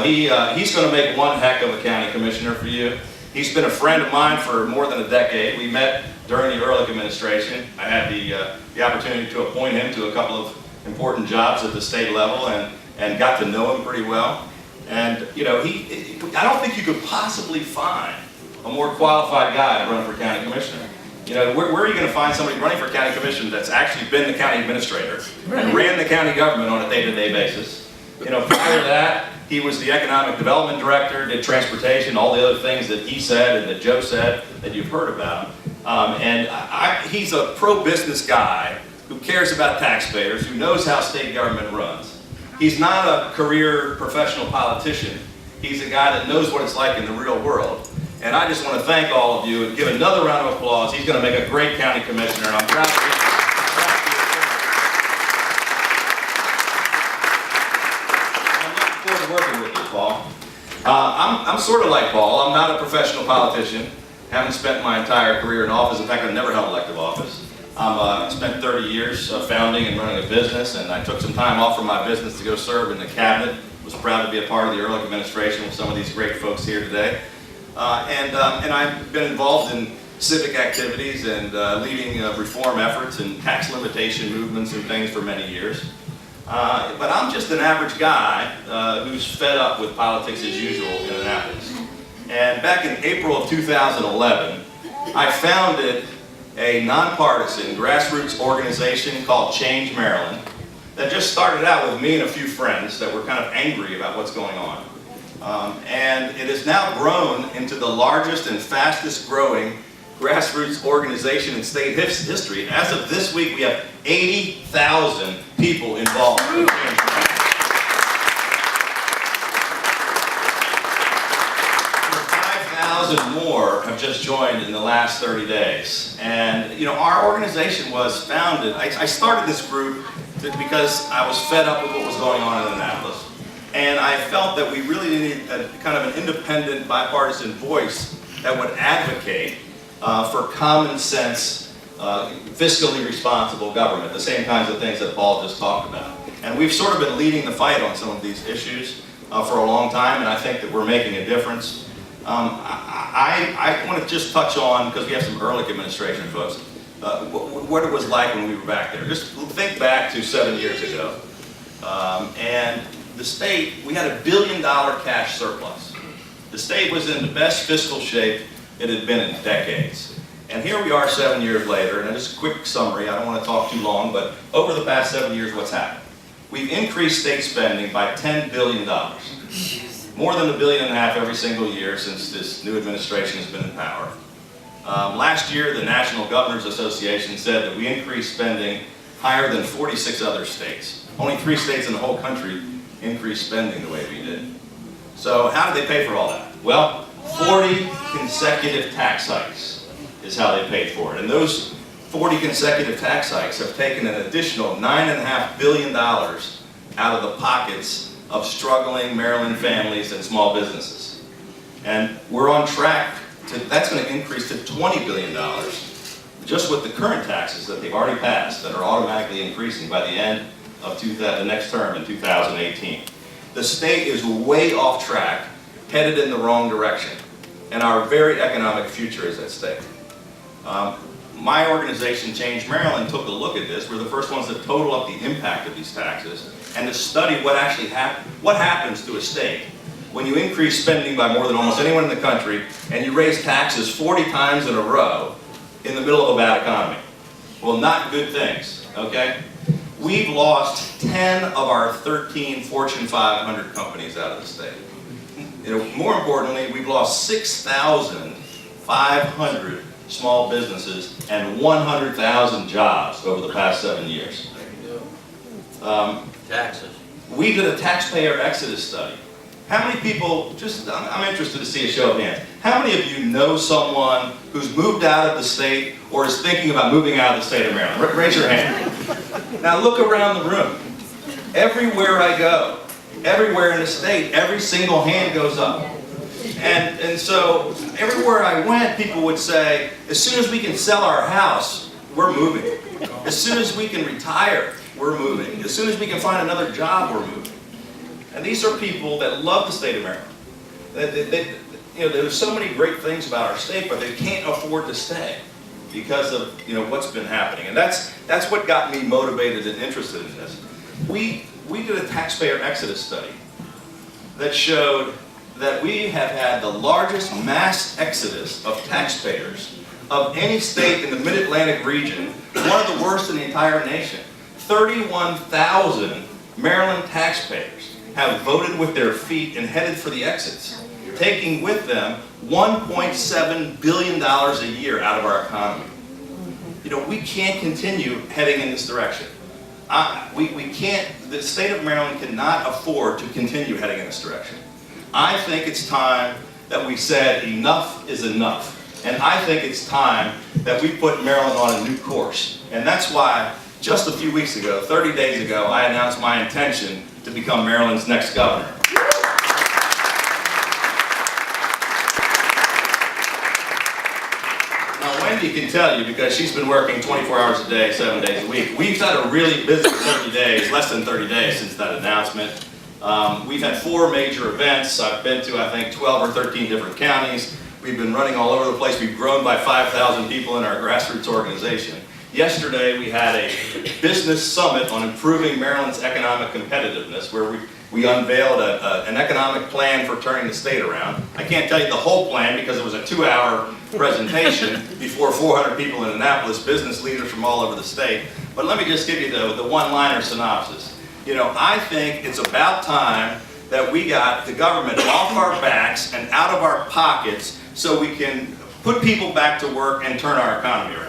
Speaker 7: He's going to make one heck of a county commissioner for you. He's been a friend of mine for more than a decade. We met during the Ehrlich administration. I had the opportunity to appoint him to a couple of important jobs at the state level, and got to know him pretty well. And you know, I don't think you could possibly find a more qualified guy to run for county commissioner. You know, where are you going to find somebody running for county commissioner that's actually been the county administrator and ran the county government on a day-to-day basis? You know, prior to that, he was the economic development director, did transportation, all the other things that he said and that Joe said that you've heard about. He's a pro-business guy who cares about taxpayers, who knows how state government runs. He's not a career professional politician. He's a guy that knows what it's like in the real world. And I just want to thank all of you and give another round of applause. He's going to make a great county commissioner, and I'm proud to be here. I'm looking forward to working with you, Paul. I'm sort of like Paul. I'm not a professional politician. Haven't spent my entire career in office. In fact, I've never held elective office. I spent 30 years founding and running a business, and I took some time off from my business to go serve in the cabinet. Was proud to be a part of the Ehrlich administration with some of these great folks here today. And I've been involved in civic activities and leading reform efforts and tax limitation movements and things for many years. But I'm just an average guy who's fed up with politics as usual in Annapolis. And back in April of 2011, I founded a nonpartisan grassroots organization called Change Maryland that just started out with me and a few friends that were kind of angry about what's going on. And it has now grown into the largest and fastest growing grassroots organization in state history. As of this week, we have 80,000 people involved in Change Maryland. 5,000 more have just joined in the last 30 days. And you know, our organization was founded, I started this group because I was fed up with what was going on in Annapolis. And I felt that we really needed a kind of an independent, bipartisan voice that would advocate for common sense, fiscally responsible government, the same kinds of things that Paul just talked about. And we've sort of been leading the fight on some of these issues for a long time, and I think that we're making a difference. I want to just touch on, because we have some Ehrlich administration folks, what it was like when we were back there. Just think back to 7 years ago. And the state, we had $1 billion cash surplus. The state was in the best fiscal shape it had been in decades. And here we are 7 years later, and just a quick summary, I don't want to talk too long, but over the past 7 years, what's happened? We've increased state spending by $10 billion. More than $1.5 billion every single year since this new administration has been in power. Last year, the National Governors Association said that we increased spending higher than 46 other states. Only 3 states in the whole country increased spending the way we did. So how did they pay for all that? Well, 40 consecutive tax hikes is how they paid for it. And those 40 consecutive tax hikes have taken an additional $9.5 billion out of the pockets of struggling Maryland families and small businesses. And we're on track to, that's going to increase to $20 billion just with the current taxes that they've already passed that are automatically increasing by the end of the next term in 2018. The state is way off track, headed in the wrong direction, and our very economic future is at stake. My organization, Change Maryland, took a look at this. We're the first ones that total up the impact of these taxes and to study what actually what happens to a state when you increase spending by more than almost anyone in the country and you raise taxes 40 times in a row in the middle of a bad economy. Well, not good things, okay? We've lost 10 of our 13 Fortune 500 companies out of the state. You know, more importantly, we've lost 6,500 small businesses and 100,000 jobs over the past 7 years.
Speaker 10: Taxes.
Speaker 7: We did a taxpayer exodus study. How many people, I'm interested to see a show of hands. How many of you know someone who's moved out of the state or is thinking about moving out of the state of Maryland? Raise your hand. Now look around the room. Everywhere I go, everywhere in the state, every single hand goes up. And so everywhere I went, people would say, as soon as we can sell our house, we're moving. As soon as we can retire, we're moving. As soon as we can find another job, we're moving. And these are people that love the state of Maryland. You know, there's so many great things about our state, but they can't afford to stay because of what's been happening. And that's what got me motivated and interested in this. We did a taxpayer exodus study that showed that we have had the largest mass exodus of taxpayers of any state in the Mid-Atlantic region, one of the worst in the entire nation. 31,000 Maryland taxpayers have voted with their feet and headed for the exits, taking with them $1.7 billion a year out of our economy. You know, we can't continue heading in this direction. We can't, the state of Maryland cannot afford to continue heading in this direction. I think it's time that we said enough is enough. And I think it's time that we put Maryland on a new course. And that's why just a few weeks ago, 30 days ago, I announced my intention to become Maryland's next governor. Now, Wendy can tell you, because she's been working 24 hours a day, 7 days a week. We've had a really busy 30 days, less than 30 days since that announcement. We've had 4 major events. I've been to, I think, 12 or 13 different counties. We've been running all over the place. We've grown by 5,000 people in our grassroots organization. Yesterday, we had a business summit on improving Maryland's economic competitiveness, where we unveiled an economic plan for turning the state around. I can't tell you the whole plan because it was a 2-hour presentation before 400 people in Annapolis, business leaders from all over the state. But let me just give you the one-liner synopsis. You know, I think it's about time that we got the government off our backs and out of our pockets so we can put people back to work and turn our economy around.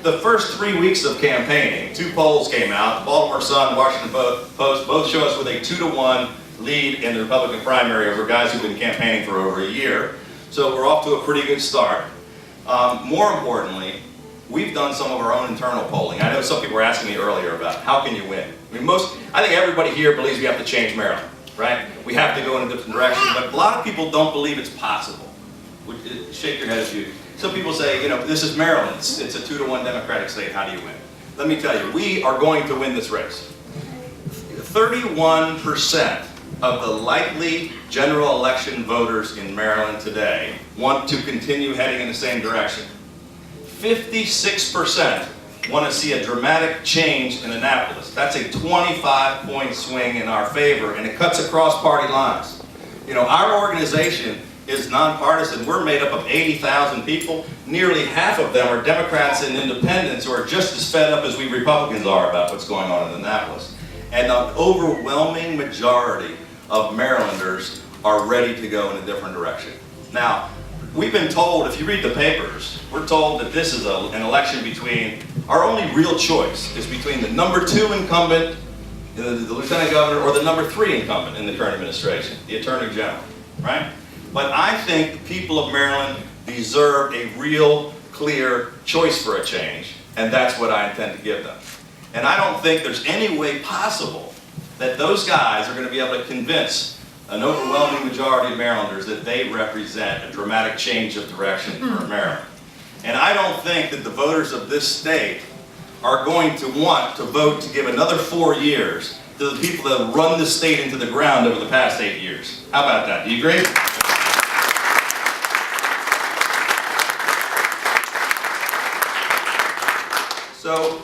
Speaker 7: The first 3 weeks of campaigning, 2 polls came out. The Baltimore Sun, Washington Post, both show us with a 2-to-1 lead in the Republican primary over guys who've been campaigning for over a year. So we're off to a pretty good start. More importantly, we've done some of our own internal polling. I know some people were asking me earlier about how can you win. I mean, I think everybody here believes we have to change Maryland, right? We have to go in a different direction, but a lot of people don't believe it's possible. Shake your head if you. Some people say, you know, this is Maryland. It's a 2-to-1 Democratic state. How do you win? Let me tell you, we are going to win this race. 31% of the likely general election voters in Maryland today want to continue heading in the same direction. 56% want to see a dramatic change in Annapolis. That's a 25-point swing in our favor, and it cuts across party lines. You know, our organization is nonpartisan. We're made up of 80,000 people. Nearly half of them are Democrats and independents who are just as fed up as we Republicans are about what's going on in Annapolis. And the overwhelming majority of Marylanders are ready to go in a different direction. Now, we've been told, if you read the papers, we're told that this is an election between, our only real choice is between the #2 incumbent, the lieutenant governor, or the #3 incumbent in the current administration, the attorney general, right? But I think the people of Maryland deserve a real, clear choice for a change, and that's what I intend to give them. And I don't think there's any way possible that those guys are going to be able to convince an overwhelming majority of Marylanders that they represent a dramatic change of direction for Maryland. And I don't think that the voters of this state are going to want to vote to give another 4 years to the people that have run the state into the ground over the past 8 years. How about that? Do you agree? So,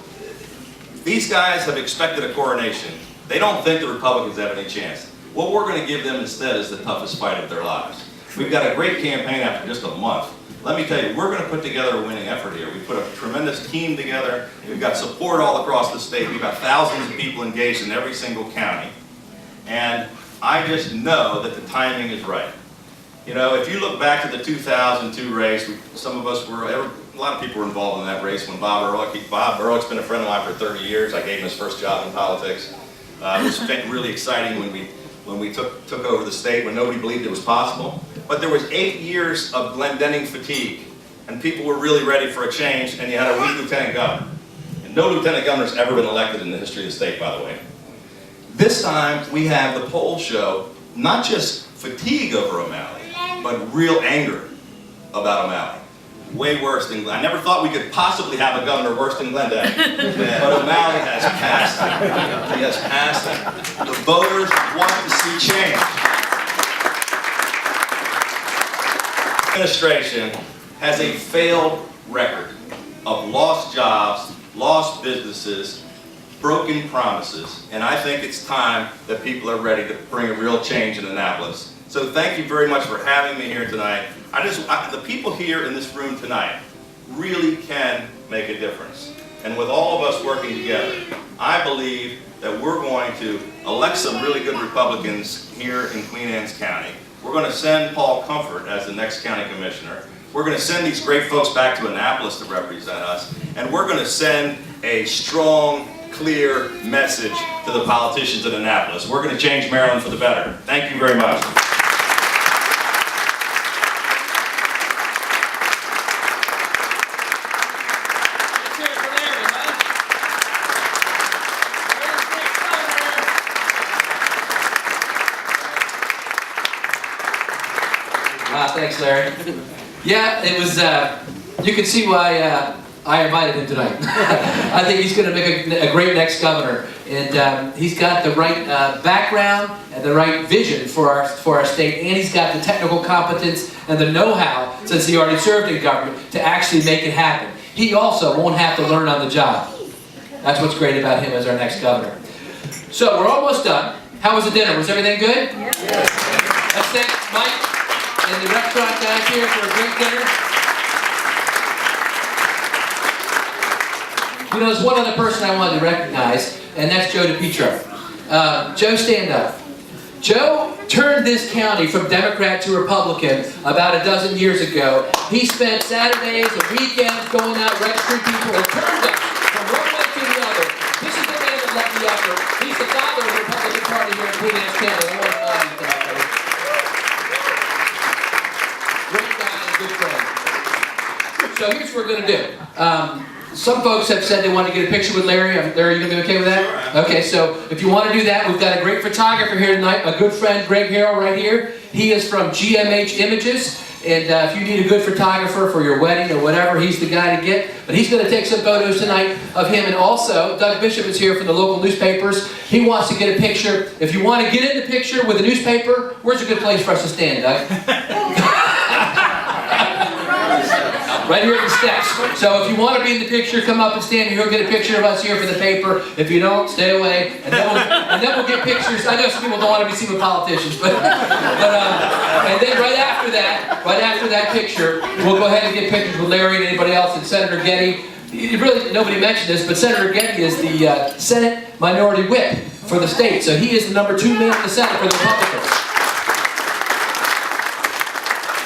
Speaker 7: these guys have expected a coronation. They don't think the Republicans have any chance. What we're going to give them instead is the toughest fight of their lives. We've got a great campaign after just a month. Let me tell you, we're going to put together a winning effort here. We put a tremendous team together. We've got support all across the state. We've got thousands of people engaged in every single county. And I just know that the timing is right. You know, if you look back to the 2002 race, some of us were, a lot of people were involved in that race when Bob Ehrlich's been a friend of mine for 30 years. I gave him his first job in politics. It was really exciting when we took over the state, when nobody believed it was possible. But there was 8 years of Glendenning fatigue, and people were really ready for a change, and you had a weak lieutenant governor. And no lieutenant governor's ever been elected in the history of the state, by the way. This time, we have the polls show not just fatigue over O'Malley, but real anger about O'Malley. Way worse than I never thought we could possibly have a governor worse than Glendenning. But O'Malley has passed it. He has passed it. The voters want to see change. The administration has a failed record of lost jobs, lost businesses, broken promises, and I think it's time that people are ready to bring a real change in Annapolis. So thank you very much for having me here tonight. The people here in this room tonight really can make a difference. And with all of us working together, I believe that we're going to elect some really good Republicans here in Queen Anne's County. We're going to send Paul Comfort as the next county commissioner. We're going to send these great folks back to Annapolis to represent us. And we're going to send a strong, clear message to the politicians in Annapolis. We're going to change Maryland for the better. Thank you very much.
Speaker 5: Thanks, Larry. Yeah, it was, you can see why I invited him tonight. I think he's going to make a great next governor. And he's got the right background and the right vision for our state. And he's got the technical competence and the know-how, since he already served in government, to actually make it happen. He also won't have to learn on the job. That's what's great about him as our next governor. So we're almost done. How was the dinner? Was everything good? Yes. Let's thank Mike and the restaurant guys here for a great dinner. You know, there's one other person I wanted to recognize, and that's Joe DiPietro. Joe, stand up. Joe turned this county from Democrat to Republican about a dozen years ago. He spent Saturdays and weekends going out registering people and turned us from one way to the other. This is the man that led the effort. He's the father of the Republican Party here in Queen Anne's County. I want to honor you tonight, buddy. Great guy and good friend. So here's what we're going to do. Some folks have said they want to get a picture with Larry. Larry, you going to be okay with that? Sure. Okay, so if you want to do that, we've got a great photographer here tonight, a good friend, Greg Harrell, right here. He is from GMH Images, and if you need a good photographer for your wedding or whatever, he's the guy to get. But he's going to take some photos tonight of him, and also Doug Bishop is here from the local newspapers. He wants to get a picture. If you want to get in the picture with a newspaper, where's a good place for us to stand, Doug? right here at the steps. So if you want to be in the picture, come up and stand here. You'll get a picture of us here for the paper. If you don't, stay away. And then we'll get pictures. I know some people don't want to be seen with politicians, but and then right after that picture, we'll go ahead and get pictures with Larry and anybody else, and Senator Getty. Really, nobody mentioned this, but Senator Getty is the Senate Minority Whip for the state. So he is the #2 man in the Senate for the Republicans.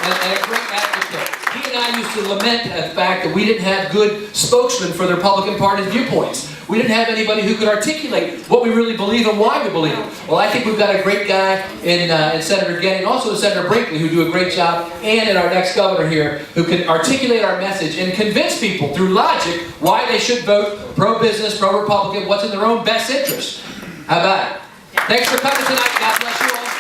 Speaker 5: And a great advocate. He and I used to lament the fact that we didn't have good spokesmen for the Republican Party's viewpoints. We didn't have anybody who could articulate what we really believe and why we believe it. Well, I think we've got a great guy in Senator Getty, and also Senator Brinkley, who do a great job, and in our next governor here, who can articulate our message and convince people through logic why they should vote pro-business, pro-Republican, what's in their own best interest. How about it? Thanks for coming tonight. God bless you all.